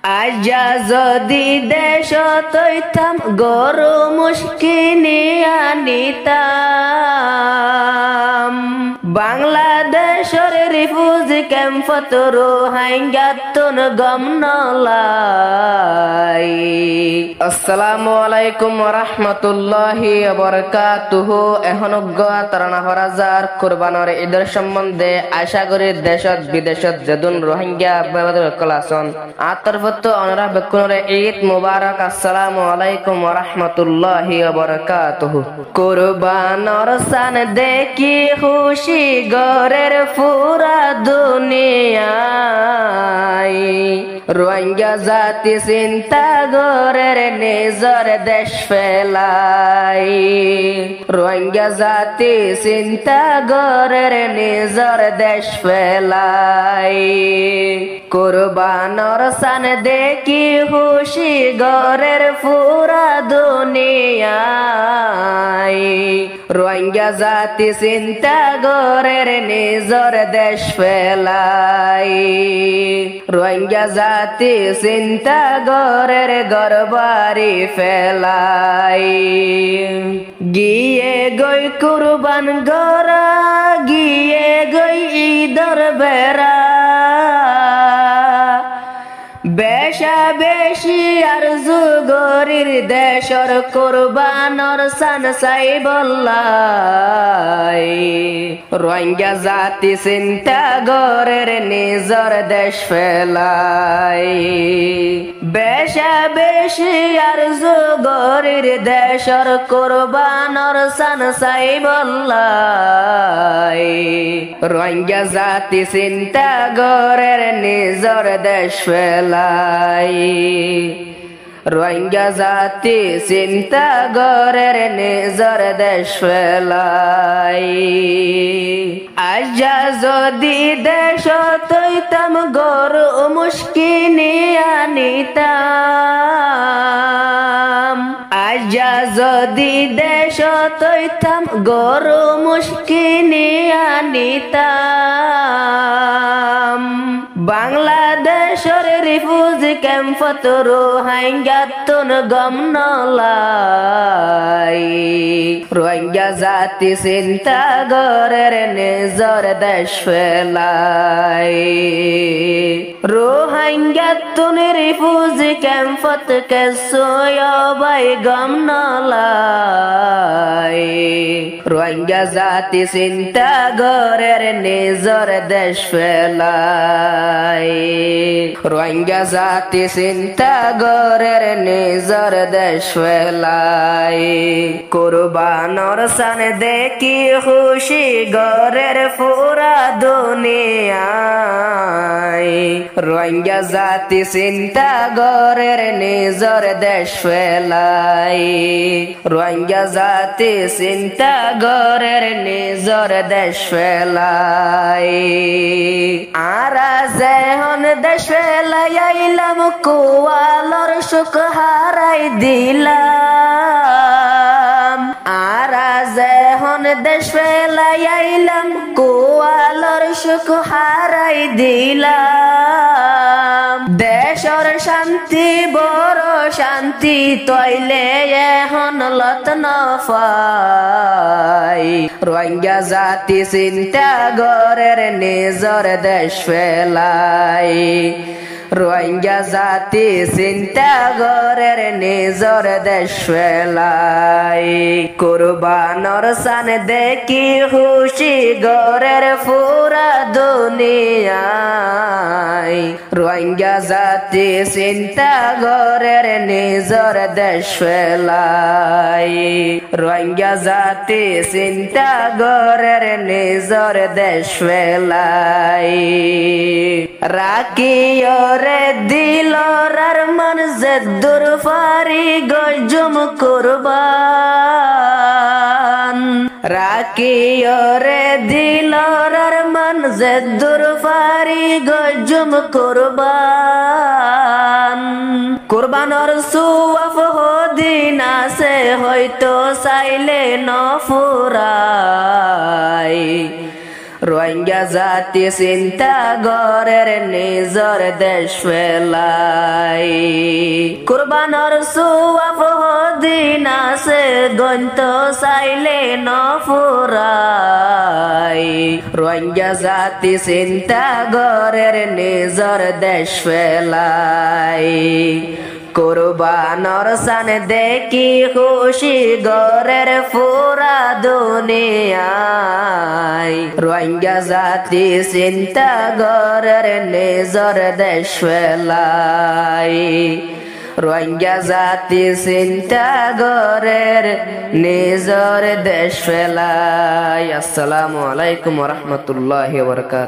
আজা যদি দেশ তৈতাম গরু মুশকিনি আনিতাম বাংলাদেশের রিফিউজি ক্যাম্পত রোহিঙ্গাতুন গম নলাই। আসসালামু আলাইকুম ওয়া রাহমাতুল্লাহি ওয়া বারাকাতুহু। এখন তারানা হরাজার কুরবানের ঈদের সম্বন্ধে আশা করি দেশত বিদেশত যেদুন রোহিঙ্গা কলাসন আতরফত অনরা বেকুনরে ঈদ মুবারক। আসসালামু আলাইকুম ওয়া রাহমাতুল্লাহি ওয়া বারাকাতুহু। কুরবানর সান দেখি খুশি গরের পুরা দুনিয়ায় রোহিঙ্গা জাতি চিন্তা গরের নিজর দেশ ফেলাই। রোহিঙ্গা জাতি চিন্তা গরের নিজর দেশ ফেলাই। কুরবানর সান দেখি খুশি গরের পুরা দুনিয়ায় রোহিঙ্গা জাতি চিন্তা গরের নিজর দেশ ফেলাই। রোহিঙ্গা জাতি চিন্তা গরের গরবারি ফেলাই। গিয়ে গই কুরবান গরা গিয়ে গই ঈদর বেড়া বেশা বেশি আরজু গরির দেশর কুরবানর সান সাই বল্লাই। রোহিঙ্গা জাতি চিন্তা গরের নিজর দেশ ফেলাই। বেশা বেশি আরজু গরির দেশর কুরবানর সান সাই বল্লাই। রোহিঙ্গা জাতি চিন্তা গরের নিজর দেশ ফেলাই। রোহিঙ্গা জাতি চিন্তা গরের নিজর দেশ ফেলাই। আজা যদি দেশ তৈতাম গরু মুশকিনি আনিতাম। আজা যদি দেশ তৈতাম গরু মুশকিনি আনিতাম বাংলাদেশের রিফিউজি ক্যাম্পত রোহিঙ্গাতুন গম নলাই। রোহিঙ্গা জাতি চিন্তা গরের নিজর দেশ ফেলাই। রোহিঙ্গাতুন রিফিউজি ক্যাম্পত কেসোয়াই গম নলাই। রোহিঙ্গা জাতি চিন্তা গরের নিজর দেশ ফেলাই। রোহিঙ্গা জাতি চিন্তা গরের নিজর দেশ ফেলাই। কুরবানর সান দেখি খুশি গরের পুরা দুনিয়ায় রোহিঙ্গা জাতি চিন্তা গরের নিজর দেশ ফেলাই। রোহিঙ্গা জাতি চিন্তা গরের নিজর দেশ ফেলাই। আরা যেহন দেশ ফেলাই আইলাম কুয়ালর সুখ হারাই দিলাম। আরা যেহন দেশ ফেলাই আইলাম কুয়ালর সুখ হারাই দিলাম। দেশর শান্তি বড় শান্তি তৈলে এখন লত নফাই। রোহিঙ্গা জাতি চিন্তা গরের নিজর দেশ ফেলাই। রোহিঙ্গা জাতি চিন্তা গরের নিজর দেশ ফেলাই। কুরবানর সান দেখি খুশি গরের পুরা দুনিয়ায় রোহিঙ্গা জাতি চিন্তা গরের নিজর দেশ ফেলাই। রোহিঙ্গা জাতি চিন্তা গরের নিজর দেশ ফেলাই। রাখিও রে দিলরার মন জেদুর ফারি গজুম কুরবান। রাখিও রে দিলরার মন জেদুর ফারি গজুম কুরবান। কুরবানর সুয়াফ হদিন আছে হয়তো চাইলে নফুরাই। রোহিঙ্গা জাতি চিন্তা গরের নিজর দেশ ফেলাই। কুরবানর সুয়াব দিন আছে গন্ত চাইলে নফুরাই রোহিঙ্গা জাতি চিন্তা গরের নিজর দেশ ফেলাই কুরবানর সান দেখি খুশি গরের পুরা দুনিয়ায় রোহিঙ্গা জাতি চিন্তা গরের নিজর দেশ ফেলাই রোহিঙ্গা জাতি চিন্তা গরের নিজর দেশ ফেলাই। আসসালামু আলাইকুম ওয়া রাহমাতুল্লাহি ওয়া বারাকাতুহু।